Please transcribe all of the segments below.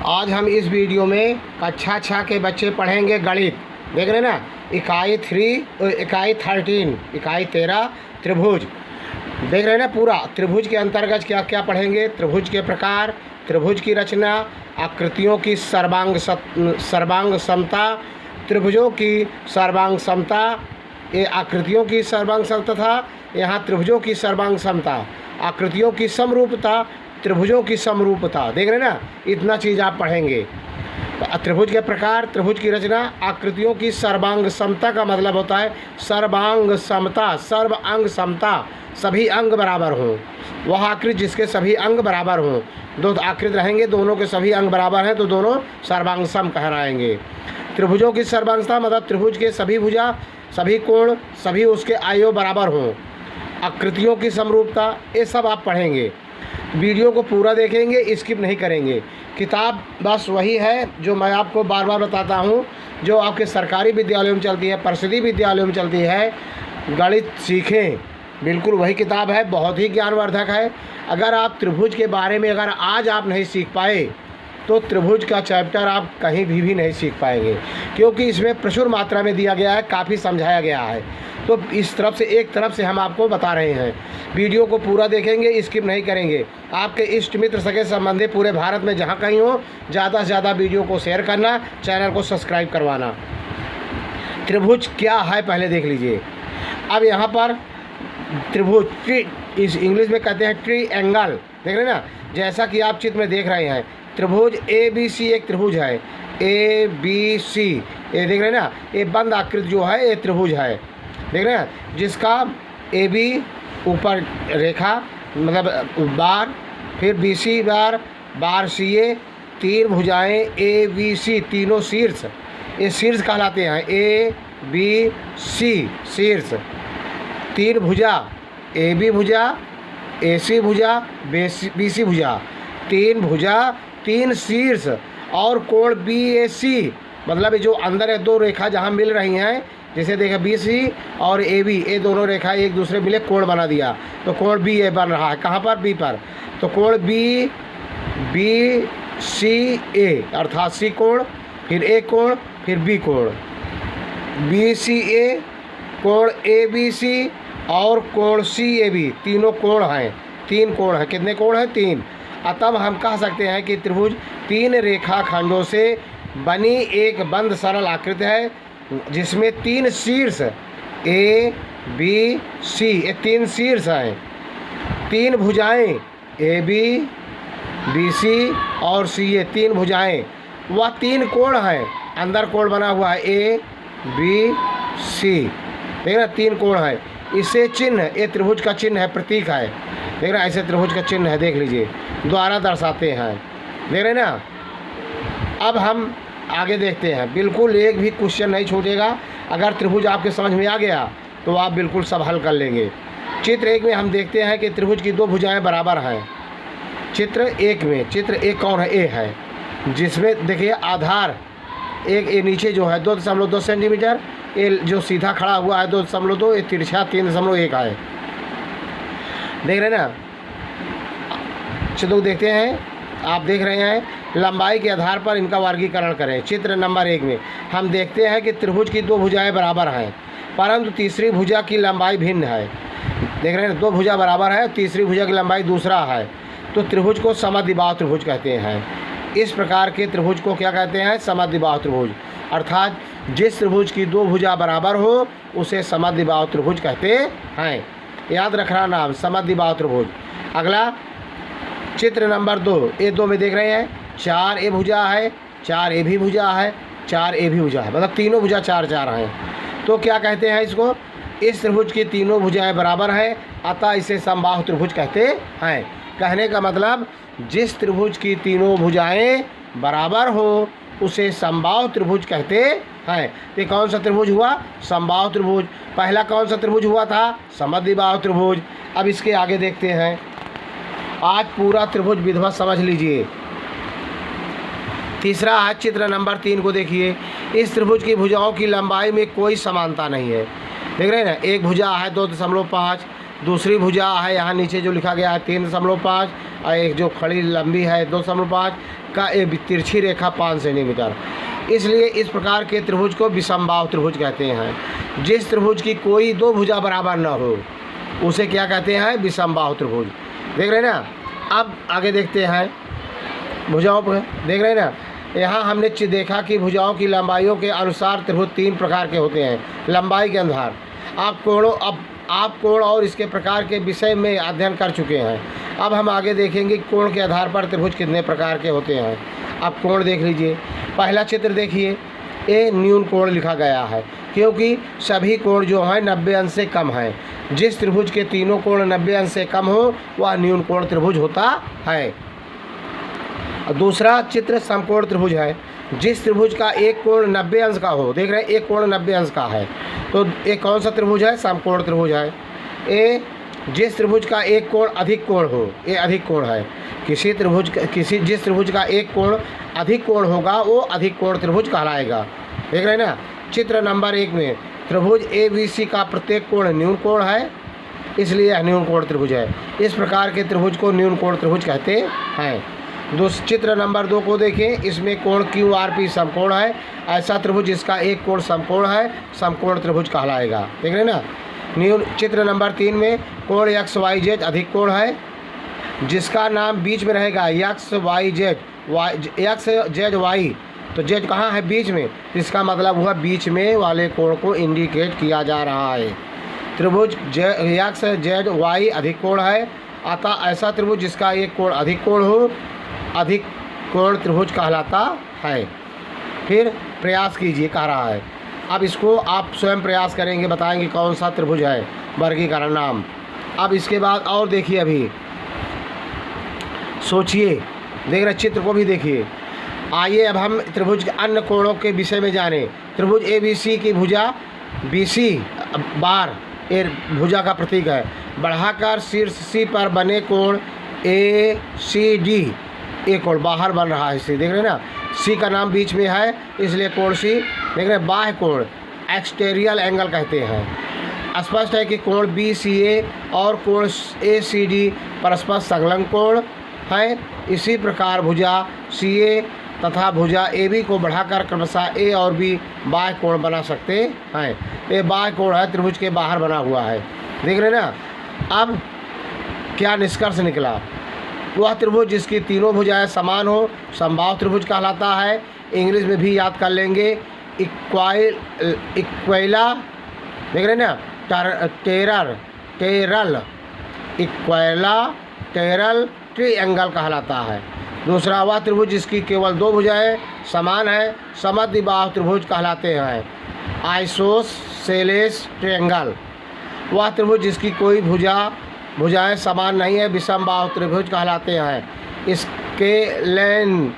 आज हम इस वीडियो में कक्षा 6 के बच्चे पढ़ेंगे गणित। देख रहे हैं ना, इकाई 13 इकाई 13 त्रिभुज। देख रहे हैं ना, पूरा त्रिभुज के अंतर्गत क्या क्या पढ़ेंगे। त्रिभुज के प्रकार, त्रिभुज की रचना, आकृतियों की सर्वांग समता, त्रिभुजों की सर्वांग समता, ये आकृतियों की सर्वांग समता था, यहाँ त्रिभुजों की सर्वांग समता, आकृतियों की समरूपता, त्रिभुजों की समरूपता। देख रहे हैं ना, इतना चीज़ आप पढ़ेंगे। तो त्रिभुज के प्रकार, त्रिभुज की रचना, आकृतियों की सर्वांग समता का मतलब होता है सर्वांग समता, सर्व अंग समता, सभी अंग बराबर हों। वह आकृति जिसके सभी अंग बराबर हों। दो आकृति रहेंगे, दोनों के सभी अंग बराबर हैं तो दोनों सर्वांग सम कहलाएंगे। त्रिभुजों की सर्वांगता मतलब त्रिभुज के सभी भुजा, सभी कोण, सभी उसके आयु बराबर हों। आकृतियों की समरूपता, ये सब आप पढ़ेंगे। वीडियो को पूरा देखेंगे, स्किप नहीं करेंगे। किताब बस वही है जो मैं आपको बार बार बताता हूँ, जो आपके सरकारी विद्यालयों में चलती है, परिषदीय विद्यालयों में चलती है। गणित सीखें, बिल्कुल वही किताब है, बहुत ही ज्ञानवर्धक है। अगर आप त्रिभुज के बारे में अगर आज आप नहीं सीख पाए तो त्रिभुज का चैप्टर आप कहीं भी नहीं सीख पाएंगे, क्योंकि इसमें प्रचुर मात्रा में दिया गया है, काफ़ी समझाया गया है। तो इस तरफ से एक तरफ से हम आपको बता रहे हैं। वीडियो को पूरा देखेंगे, स्किप नहीं करेंगे। आपके इष्ट मित्र सगे संबंधी पूरे भारत में जहाँ कहीं हो, ज़्यादा से ज़्यादा वीडियो को शेयर करना, चैनल को सब्सक्राइब करवाना। त्रिभुज क्या है पहले देख लीजिए। अब यहाँ पर त्रिभुज, इस इंग्लिश में कहते हैं ट्री एंगल। देख रहे हैं ना, जैसा कि आप चित्र में देख रहे हैं, त्रिभुज ABC एक त्रिभुज है, ABC। ये देख रहे हैं ना, ये बंद आकृति जो है ये त्रिभुज है। देख रहे हैं, जिसका AB ऊपर रेखा मतलब बार, फिर BC बार CA, तीन भुजाएं ABC, तीनों शीर्ष, ये शीर्ष कहलाते हैं। ABC शीर्ष, तीन भुजा, AB भुजा, AC भुजा, BC भुजा, तीन भुजा, तीन शीर्ष, और कोण BAC मतलब ये जो अंदर है दो रेखा जहाँ मिल रही हैं, जैसे देखा BC और AB, ये दोनों रेखा एक दूसरे मिले कोण बना दिया, तो कोण BA बन रहा है। कहाँ पर? B पर। तो कोण BCA अर्थात C कोण, फिर A कोण, फिर B कोण, BCA, कोण ABC और कोण CAB, तीनों कोण हैं, तीन कोण हैं। कितने कोण हैं? तीन। अतः हम कह सकते हैं कि त्रिभुज तीन रेखाखंडों से बनी एक बंद सरल आकृति है, जिसमें तीन शीर्ष ABC, ये तीन शीर्ष हैं, तीन भुजाएं AB, BC और CA, तीन भुजाएं, वह तीन कोण हैं, अंदर कोण बना हुआ है ABC। देखना, तीन कोण है। इसे चिन्ह, ये त्रिभुज का चिन्ह है, प्रतीक है। देख रहे हैं, ऐसे त्रिभुज का चिन्ह है, देख लीजिए, द्वारा दर्शाते हैं। देख रहे हैं ना। अब हम आगे देखते हैं, बिल्कुल एक भी क्वेश्चन नहीं छूटेगा। अगर त्रिभुज आपके समझ में आ गया तो आप बिल्कुल सब हल कर लेंगे। चित्र एक में हम देखते हैं कि त्रिभुज की दो भुजाएं बराबर हैं। चित्र एक में, चित्र एक कौन है? ए है, जिसमें देखिए आधार एक, ये नीचे जो है 2.2 सेंटीमीटर, ये जो सीधा खड़ा हुआ है 2.2, ये तिरछा 3.1 है। देख रहे हैं ना। चित्र देखते हैं, आप देख रहे हैं, लंबाई के आधार पर इनका वर्गीकरण करें। चित्र नंबर 1 में हम देखते हैं कि त्रिभुज की दो भुजाएं बराबर हैं, परंतु तीसरी भुजा की लंबाई भिन्न है। देख रहे हैं, दो भुजा बराबर है, तीसरी भुजा की लंबाई दूसरा है, तो त्रिभुज को समद्विबाहु त्रिभुज कहते हैं। इस प्रकार के त्रिभुज को क्या कहते हैं? समद्विबाहु त्रिभुज। अर्थात जिस त्रिभुज की दो भुजा बराबर हो उसे समद्विबाहु त्रिभुज कहते हैं। याद रखना नाम, समद्विबाहु त्रिभुज। अगला चित्र नंबर 2, ये 2 में देख रहे हैं, 4A भुजा है, 4A भी भुजा है, 4A भी भुजा है, मतलब तीनों भुजा 4 हैं। तो क्या कहते हैं इसको? इस त्रिभुज की तीनों भुजाएं बराबर हैं, अतः इसे समबाहु त्रिभुज कहते हैं। कहने का मतलब जिस त्रिभुज की तीनों भुजाएं बराबर हो उसे समबाहु त्रिभुज कहते हैं। तो कौन सा त्रिभुज हुआ? समबाहु त्रिभुज। पहला कौन सा त्रिभुज हुआ था? समद्विबाहु त्रिभुज। अब इसके आगे देखते हैं। आज पूरा त्रिभुज विधिवत समझ लीजिए। तीसरा है, चित्र नंबर 3 को देखिए। इस त्रिभुज की भुजाओं की लंबाई में कोई समानता नहीं है। देख रहे हैं ना, एक भुजा है 2.5, दूसरी भुजा है यहाँ नीचे जो लिखा गया है 3.5, और एक जो खड़ी लंबी है 2.5 का, एक तिरछी रेखा 5 सेंटीमीटर। इसलिए इस प्रकार के त्रिभुज को विषमबाहु त्रिभुज कहते हैं। जिस त्रिभुज की कोई दो भुजा बराबर न हो उसे क्या कहते हैं? विषमबाहु त्रिभुज। देख रहे हैं ना। अब आगे देखते हैं भुजाओं पर। देख रहे हैं ना, यहाँ हमने देखा कि भुजाओं की लंबाइयों के अनुसार त्रिभुज 3 प्रकार के होते हैं, लंबाई के आधार। आप कोण और इसके प्रकार के विषय में अध्ययन कर चुके हैं। अब हम आगे देखेंगे कोण के आधार पर त्रिभुज कितने प्रकार के होते हैं। अब कोण देख लीजिए। पहला चित्र देखिए, ए न्यून कोण लिखा गया है क्योंकि सभी कोण जो हैं 90 अंश से कम हैं। जिस त्रिभुज के तीनों कोण 90 अंश से कम हो वह न्यून कोण त्रिभुज होता है। दूसरा चित्र समकोण त्रिभुज है। जिस त्रिभुज का एक कोण 90 अंश का हो, देख रहे हैं एक कोण 90 अंश का है, तो एक कौन सा त्रिभुज है? समकोण त्रिभुज है। जिस त्रिभुज का एक कोण अधिक कोण हो, ये अधिक कोण है। जिस त्रिभुज का एक कोण अधिक कोण होगा वो अधिक कोण त्रिभुज कहलाएगा। देख रहे हैं ना। चित्र नंबर 1 में त्रिभुज ABC का प्रत्येक कोण न्यून कोण है, इसलिए यह न्यून कोण त्रिभुज है। इस प्रकार के त्रिभुज को न्यून कोण त्रिभुज कहते हैं। चित्र नंबर 2 को देखें। इसमें कोण QRP समकोण है। ऐसा त्रिभुज जिसका एक कोण समकोण है समकोण त्रिभुज कहलाएगा। देख रहे हैं ना। चित्र नंबर 3 में कोण XYZ अधिक कोण है, जिसका नाम बीच में रहेगा XYZ, XZY। तो Z कहाँ है? बीच में। इसका मतलब हुआ बीच में वाले कोण को इंडिकेट किया जा रहा है। त्रिभुज XZY अधिक कोण है, अतः ऐसा त्रिभुज जिसका एक कोण अधिक कोण हो अधिक कोण त्रिभुज कहलाता है। फिर प्रयास कीजिए कह रहा है। अब इसको आप स्वयं प्रयास करेंगे, बताएंगे कौन सा त्रिभुज है, वर्गीकरण नाम। अब इसके बाद और देखिए, अभी सोचिए, देख रहे चित्र को भी देखिए। आइए अब हम त्रिभुज के अन्य कोणों के विषय में जानें। त्रिभुज ABC की भुजा BC बार ए भुजा का प्रतीक है। बढ़ाकर शीर्ष C पर बने कोण ACD, एक कोण बाहर बन रहा है इसे। देख रहे हैं ना, C का नाम बीच में है इसलिए कोण C। देख रहे हैं बाह्य कोण एक्सटेरियल एंगल कहते हैं। स्पष्ट है कि कोण BCA और कोण ACD परस्पर संलग्न कोण हैं। इसी प्रकार भुजा CA तथा भुजा AB को बढ़ाकर क्रमशः A और B बाह्य कोण बना सकते हैं। ये बाह्य कोण है, त्रिभुज के बाहर बना हुआ है। देख रहे हैं ना। अब क्या निष्कर्ष निकला? वह त्रिभुज जिसकी तीनों भुजाएं समान हो समबाहु त्रिभुज कहलाता है। इंग्लिश में भी याद कर लेंगे, इक्वैला। देख रहे हैं ना, टेरल ट्रायंगल कहलाता है। दूसरा वह त्रिभुज जिसकी केवल दो भुजाएं समान है समद्विबाहु त्रिभुज कहलाते हैं। Isosceles triangle. वह त्रिभुज जिसकी कोई भुजाएं समान नहीं है विषमबाहु त्रिभुज कहलाते हैं। स्केलेन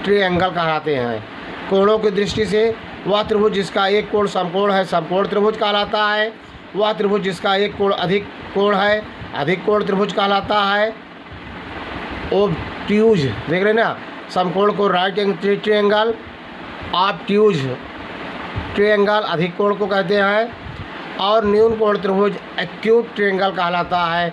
ट्रायंगल कहलाते हैं। कोणों की दृष्टि से वह त्रिभुज जिसका एक कोण समकोण है समकोण त्रिभुज कहलाता है। वह त्रिभुज जिसका एक कोण अधिक कोण है अधिक कोण त्रिभुज कहलाता है। ऑब्ट्यूज, देख रहे हैं ना, समकोण को right angle triangle, obtuse triangle अधिक कोण को कहते हैं। और न्यून कोण त्रिभुज एक्यूट ट्रायंगल कहलाता है।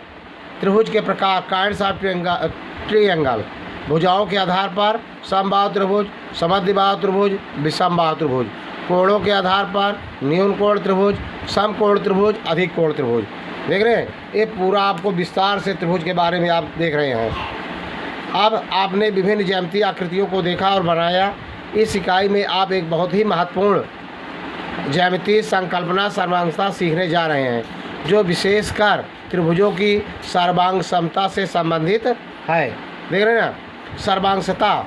त्रिभुज के प्रकार काइंड्स ऑफ ट्रायंगल। भुजाओं के आधार पर समबाहु त्रिभुज, समद्विबाहु त्रिभुज, विषमबाहु त्रिभुज। कोणों के आधार पर न्यून कोण त्रिभुज, समकोण त्रिभुज, अधिक कोण त्रिभुज। देख रहे हैं, ये पूरा आपको विस्तार से त्रिभुज के बारे में आप देख रहे हैं। अब आपने विभिन्न ज्यामितीय आकृतियों को देखा और बनाया। इस इकाई में आप एक बहुत ही महत्वपूर्ण ज्यामितीय संकल्पना सर्वांगता सीखने जा रहे हैं, जो विशेषकर त्रिभुजों की सर्वांग समता से संबंधित है। देख रहे हैं ना, सर्वांगता,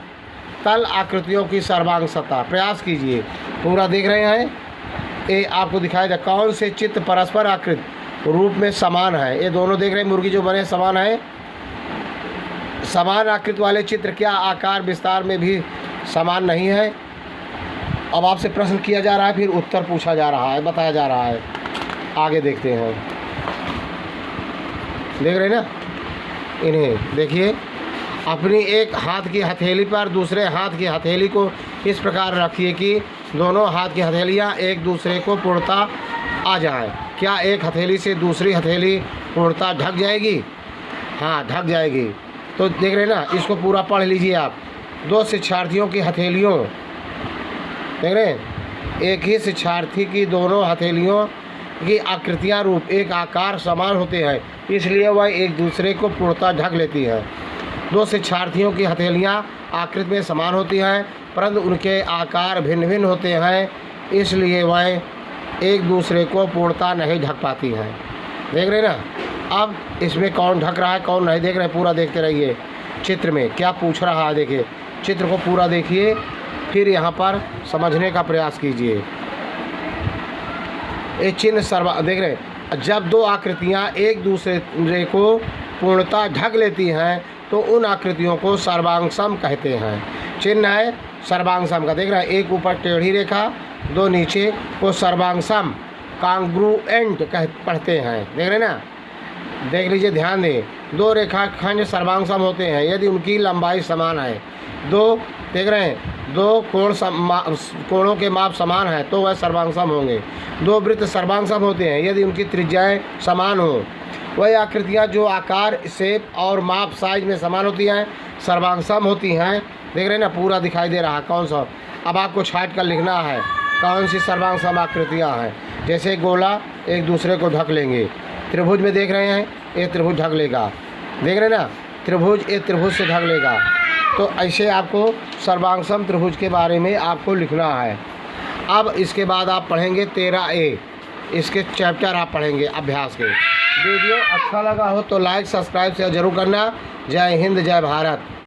तल आकृतियों की सर्वांगता। प्रयास कीजिए, पूरा देख रहे हैं। ये आपको दिखाई दे कौन से चित्र परस्पर आकृत रूप में समान है। ये दोनों देख रहे हैं, मुर्गी जो बने समान है। समान आकृति वाले चित्र क्या आकार विस्तार में भी समान नहीं है? अब आपसे प्रश्न किया जा रहा है, फिर उत्तर पूछा जा रहा है, बताया जा रहा है। आगे देखते हैं। देख रहे हैं ना, इन्हें देखिए। अपनी एक हाथ की हथेली पर दूसरे हाथ की हथेली को इस प्रकार रखिए कि दोनों हाथ की हथेलियां एक दूसरे को पूर्णतः आ जाएं। क्या एक हथेली से दूसरी हथेली पूर्णतः ढक जाएगी? हाँ, ढक जाएगी। तो देख रहे हैं ना, इसको पूरा पढ़ लीजिए आप। दो शिक्षार्थियों की हथेलियों, देख रहे हैं, एक ही शिक्षार्थी की दोनों हथेलियों की आकृतियाँ रूप एक आकार समान होते हैं, इसलिए वह एक दूसरे को पूर्णतः ढक लेती हैं। दो शिक्षार्थियों की हथेलियाँ आकृति में समान होती हैं, परंतु उनके आकार भिन्न भिन्न होते हैं, इसलिए वह एक दूसरे को पूर्णतः नहीं ढक पाती हैं। देख रहे हैं ना। अब इसमें कौन ढक रहा है कौन नहीं, देख रहे हैं, पूरा देखते रहिए। चित्र में क्या पूछ रहा है, देखिए चित्र को पूरा देखिए, फिर यहाँ पर समझने का प्रयास कीजिए। एक चिन्ह देख रहे हैं, जब दो आकृतियाँ एक दूसरे को पूर्णतः ढक लेती हैं तो उन आकृतियों को सर्वांगसम कहते हैं। चिन्ह है सर्वांगसम का, देख रहे हैं, एक ऊपर टेढ़ी रेखा, दो नीचे को सर्वांगसम कांग्रुएंट पढ़ते हैं। देख रहे हैं ना, देख लीजिए, ध्यान दें। दो रेखाखंड सर्वांगसम होते हैं यदि उनकी लंबाई समान है। दो, देख रहे हैं, दो कोणों के माप समान है तो वह सर्वांगसम होंगे। दो वृत्त सर्वांगसम होते हैं यदि उनकी त्रिज्याएं समान हो। वही आकृतियाँ जो आकार, शेप और माप साइज में समान होती हैं सर्वांगसम होती हैं। देख रहे हैं ना, पूरा दिखाई दे रहा है कौन सा। अब आपको छाट कर लिखना है कौन सी सर्वांगसम आकृतियाँ हैं। जैसे गोला एक दूसरे को ढक लेंगे, त्रिभुज में देख रहे हैं, ये त्रिभुज ढक लेगा, देख रहे हैं ना, त्रिभुज एक त्रिभुज से ढक लेगा। तो ऐसे आपको सर्वांगसम त्रिभुज के बारे में आपको लिखना है। अब इसके बाद आप पढ़ेंगे 13A, इसके चैप्टर आप पढ़ेंगे अभ्यास के। वीडियो अच्छा लगा हो तो लाइक सब्सक्राइब से ज़रूर करना। जय हिंद, जय भारत।